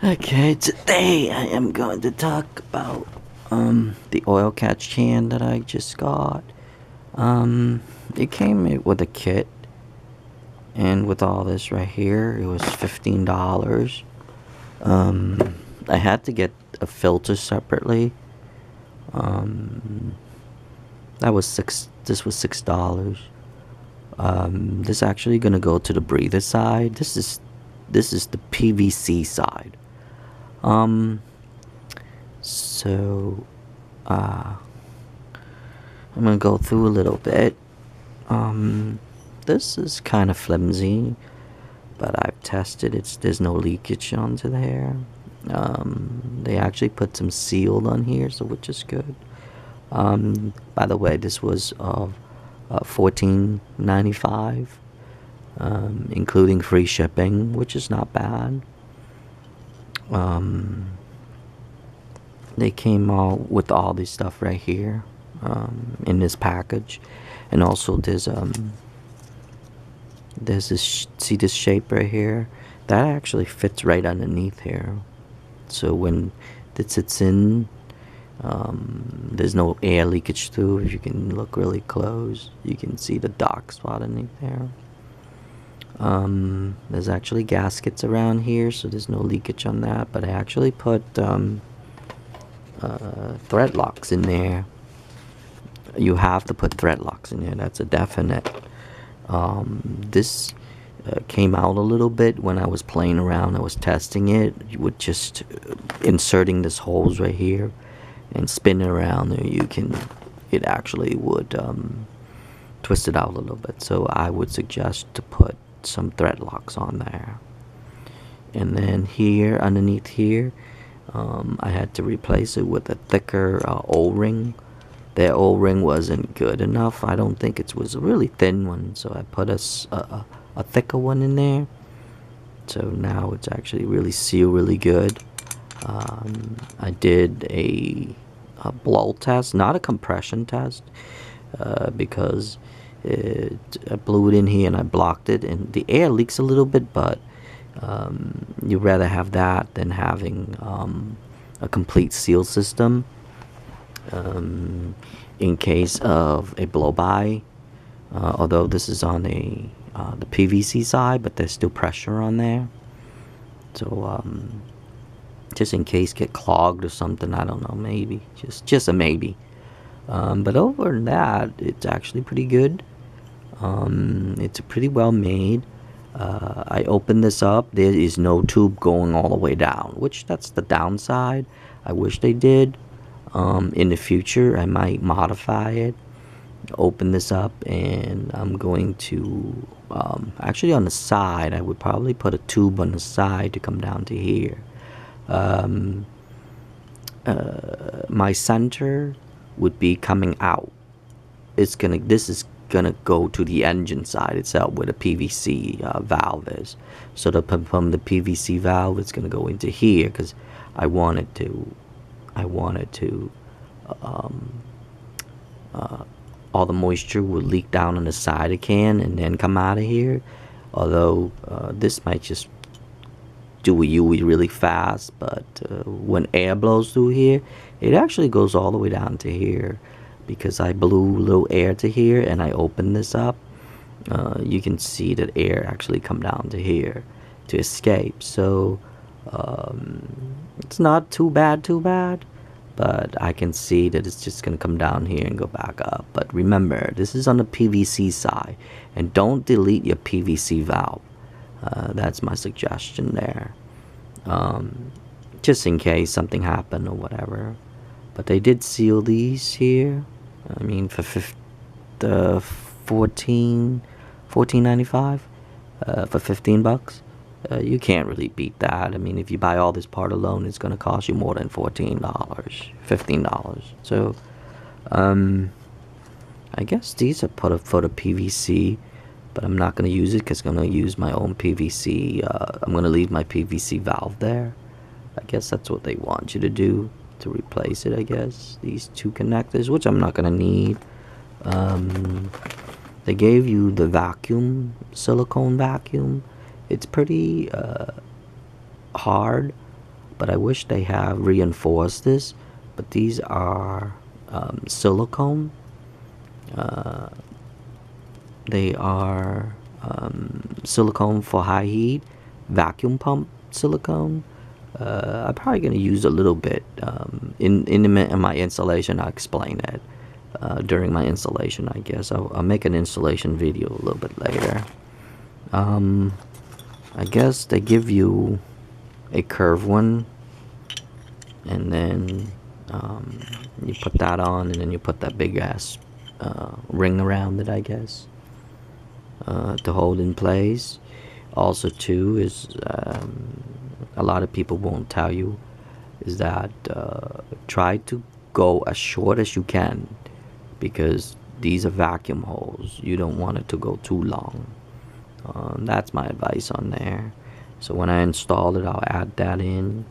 Okay, today I am going to talk about the oil catch can that I just got. It came with a kit, and with all this right here, it was $15. I had to get a filter separately. Um, that was six. This was $6. This actually gonna go to the breather side. This is the PVC side. Um, so uh, I'm gonna go through a little bit. This is kind of flimsy, but I've tested it. There's no leakage onto there. They actually put some sealed on here, so which is good. By the way, this was $14.95, including free shipping, which is not bad. They came out with all this stuff right here, in this package, and also there's this, see this shape right here, that actually fits right underneath here. So when it sits in, there's no air leakage through. If you can look really close, you can see the dark spot underneath there. There's actually gaskets around here, so there's no leakage on that, but I actually put thread locks in there. You have to put thread locks in there, that's a definite. This came out a little bit when I was playing around. I was testing it with just inserting this holes right here and spinning around. It actually would twist it out a little bit. So I would suggest to put some thread locks on there. And then here, underneath here, I had to replace it with a thicker O-ring. Their O-ring wasn't good enough. I don't think it was a really thin one, so I put a thicker one in there. So now it's actually really sealed really good. I did a blow test, not a compression test, because I blew it in here and I blocked it, and the air leaks a little bit, but you'd rather have that than having a complete seal system. In case of a blow-by, although this is on the PVC side, but there's still pressure on there. So just in case get clogged or something, I don't know, maybe just a maybe. But over than that, it's actually pretty good. It's pretty well made. I opened this up. There is no tube going all the way down, which that's the downside. I wish they did. In the future, I might modify it, open this up, and I'm going to actually on the side, I would probably put a tube on the side to come down to here. My center would be coming out. This is gonna go to the engine side itself, where the PVC valve is. So from the PVC valve, it's gonna go into here, because I wanted to all the moisture would leak down on the side of the can and then come out of here. Although this might just do a UE really fast, but when air blows through here, it actually goes all the way down to here, because I blew a little air to here and I opened this up. You can see that air actually come down to here to escape. So it's not too bad, but I can see that it's just gonna come down here and go back up. But remember, this is on the PVC side, and don't delete your PVC valve. That's my suggestion there, just in case something happened or whatever. But they did seal these here. I mean, for $14.95, for $15. You can't really beat that. I mean, if you buy all this part alone, it's going to cost you more than $14, $15. So, I guess these are put up for the PVC, but I'm not going to use it because I'm going to use my own PVC. I'm going to leave my PVC valve there. I guess that's what they want you to do, to replace it, I guess. These two connectors, which I'm not going to need. They gave you the silicone vacuum. It's pretty hard, but I wish they have reinforced this. But these are silicone. They are silicone for high heat, vacuum pump silicone. I'm probably going to use a little bit in my installation. I'll explain it during my installation, I guess. I'll make an installation video a little bit later. I guess they give you a curved one, and then you put that on, and then you put that big ass ring around it, I guess, to hold in place. Also too is a lot of people won't tell you is that try to go as short as you can, because these are vacuum holes. You don't want it to go too long. That's my advice on there. So when I install it, I'll add that in.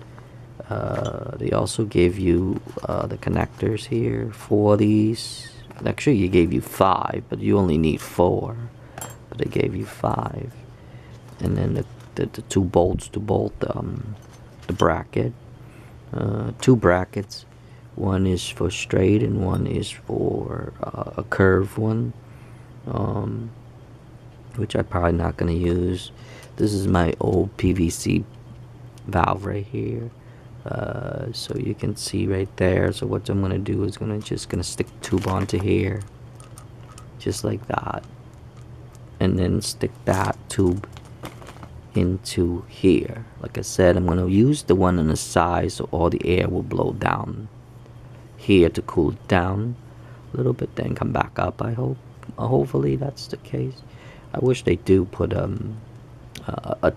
They also gave you the connectors here for these. Actually, you gave you 5, but you only need 4. But they gave you 5. And then the 2 bolts to bolt the bracket. 2 brackets. One is for straight and one is for a curved one, which I'm probably not going to use. This is my old PVC valve right here. So you can see right there. So what I'm going to do is just going to stick the tube onto here, just like that, and then stick that tube into here. Like I said, I'm going to use the one on the side so all the air will blow down here to cool it down a little bit, then come back up. I hope, hopefully that's the case. I wish they do put a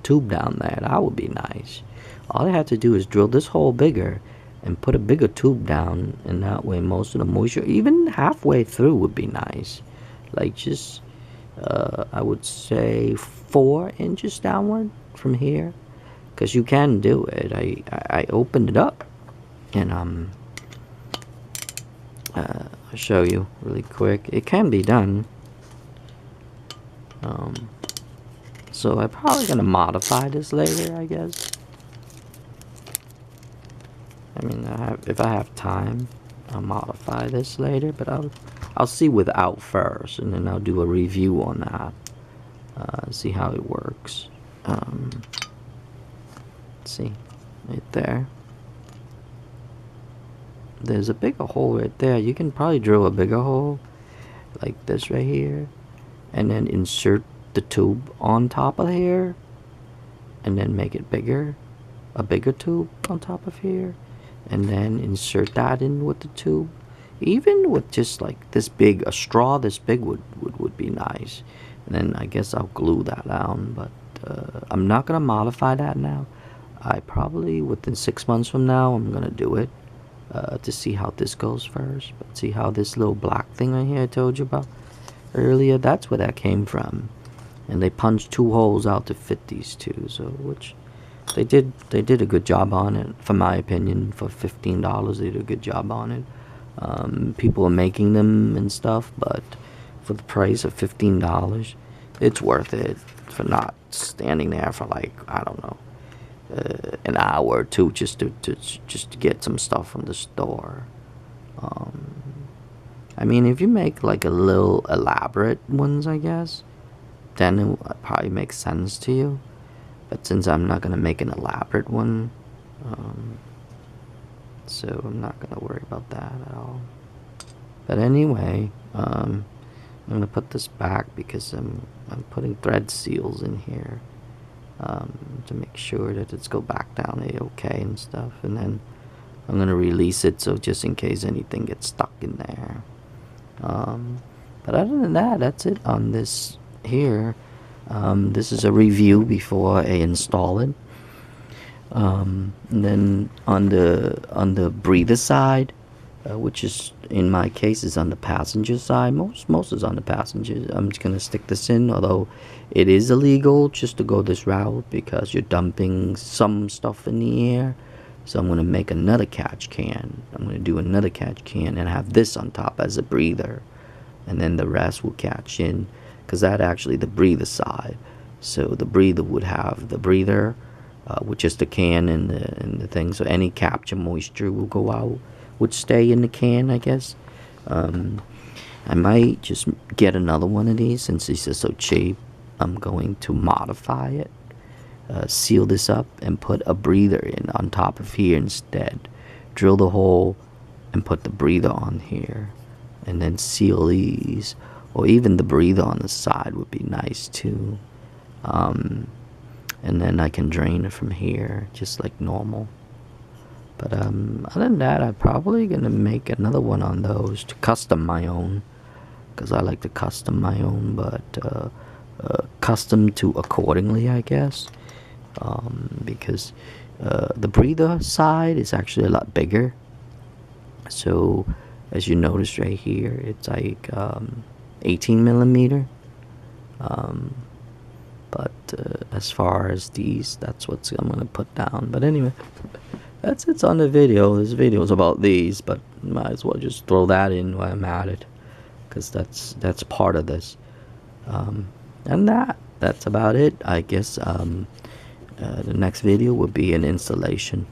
tube down there. That would be nice. All I have to do is drill this hole bigger and put a bigger tube down, and that way most of the moisture, even halfway through, would be nice. Like just I would say 4 inches downward from here, because you can do it. I opened it up, and I'll show you really quick. It can be done. So I'm probably gonna modify this later, I guess. I mean, if I have time, I'll modify this later, but I'll see without first, and then I'll do a review on that. See how it works. Let's see, right there. There's a bigger hole right there. You can probably drill a bigger hole, like this right here, and then insert the tube on top of here, and then make it bigger, a bigger tube on top of here, and then insert that in with the tube. Even with just like this big, a straw this big would be nice. And then I guess I'll glue that down, but I'm not gonna modify that now. I probably within 6 months from now I'm gonna do it to see how this goes first. But see how this little black thing right here I told you about earlier, that's where that came from. And they punched 2 holes out to fit these 2, so which they did a good job on it, for my opinion. For $15 they did a good job on it. People are making them and stuff, but for the price of $15, it's worth it for not standing there for like, I don't know, an hour or 2 just to get some stuff from the store. I mean, if you make like a little elaborate ones, I guess, then it would probably make sense to you. But since I'm not gonna make an elaborate one, so I'm not gonna worry about that at all. But anyway, I'm gonna put this back because I'm putting thread seals in here to make sure that it's go back down a-okay and stuff. And then I'm gonna release it, so just in case anything gets stuck in there. But other than that, that's it on this here. This is a review before I install it. And then on the breather side, which is in my case is on the passenger side. Most is on the passenger. I'm just gonna stick this in, although it is illegal just to go this route because you're dumping some stuff in the air. So I'm gonna make another catch can. I'm gonna do another catch can and have this on top as a breather, and then the rest will catch in, because that actually the breather side. So the breather would have the breather, with just the can and the thing. So any capture moisture will go out, would stay in the can, I guess. I might just get another one of these since these are so cheap. I'm going to modify it, seal this up, and put a breather in on top of here instead. Drill the hole and put the breather on here, and then seal these. Or even the breather on the side would be nice too. And then I can drain it from here just like normal. But other than that, I'm probably gonna make another one on those to custom my own, because I like to custom my own, but custom to accordingly, I guess. Because the breather side is actually a lot bigger. So as you notice right here, it's like 18 millimeter. But as far as these, that's what I'm gonna put down. But anyway, that's it on the video. This video is about these, but might as well just throw that in while I'm at it, because that's part of this. And that's about it, I guess. The next video will be an installation.